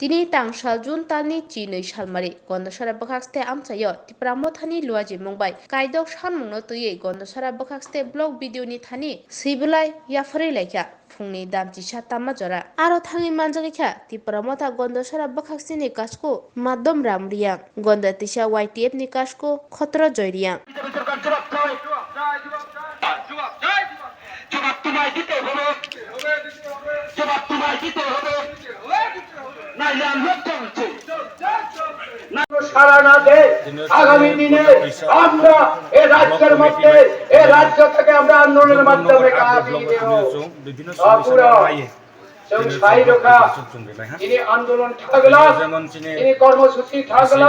তিনি তাংসাল जुन तालनि चिनै सालमारि गन्धसारा बखाक्सते आमचायो तिप्रामो थानि लुवाजि मुंबाय कायदक सानमुंनो तुयै गन्धसारा बखाक्सते ब्लग भिडिअनि थानि सिबलाय याफारै लायखा फुंनि दामची सातामा जरा आरो थाङि मानजागैखा तिप्रामो था गन्धसारा बखाक्सतेनि कासको मादम रामरिया गन्धतिसा YTF नि कासको खतरा जयरिया সারা না দে আগামী দিনে আমরা এই রাজ্যের মধ্যে এই রাজ্য থেকে আমরা আন্দোলনের মাধ্যমে বিভিন্ন ini आंदोलन थागला ini কর্মসূচি থাকলা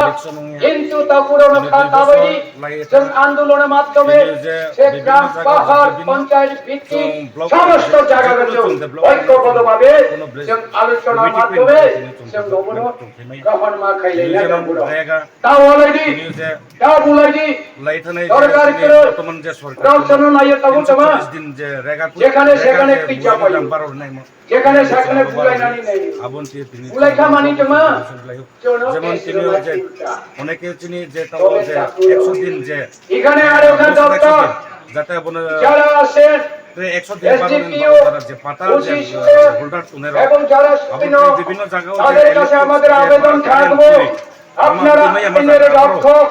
কিন্তু তা পুরনো খাতাবলি যে আন্দোলনের মাধ্যমে সে গ্রাম পাহাড় পঞ্চায়েত ভিত্তিক সমস্ত জায়গাগুলো ঐক্যবদ্ধভাবে যে আলোচনার মাধ্যমে যে নমুনা গ্রহণ মা খাইলে তা অলরেডি তা বলেছি সরকার বর্তমান যে সরকার যেখানে সেখানে পিছা পাই যেখানে সেখানে বুলাই নানি নাই বুলাই খামানি জমা যেমন তিনি যে অনেকে চিনি যে তাও যে 100 দিন যে এখানে আরো না দরকার যাতে বনে যারা আছে 100 দিন পালন করার যে পাতা যে হোল্ডার তুনে এবং যারা বিভিন্ন জায়গায় তাদের কাছে আমাদের আবেদন থাকবে আপনারা আইনের রক্ষক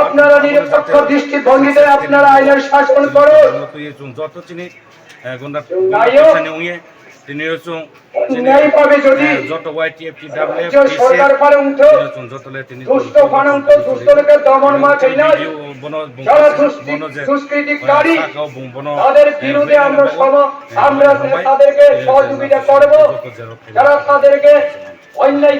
আপনারা নিরপেক্ষ দৃষ্টিভঙ্গিতে আপনারা আইনের শাসন করুন যত চিনি গন্ডা তিনি হচ্ছেন ন্যায় পাবে যদি যত YTF TWF সরকার পারুন্ত যতলে তিনি দুষ্ট পারুন্ত দুষ্টকে দমন মা চাইনা যারা দুষ্কৃতিকারী তাদের বিরুদ্ধে আমরা তাদেরকে সহযোগিতা করব যারা তাদেরকে অন্যায়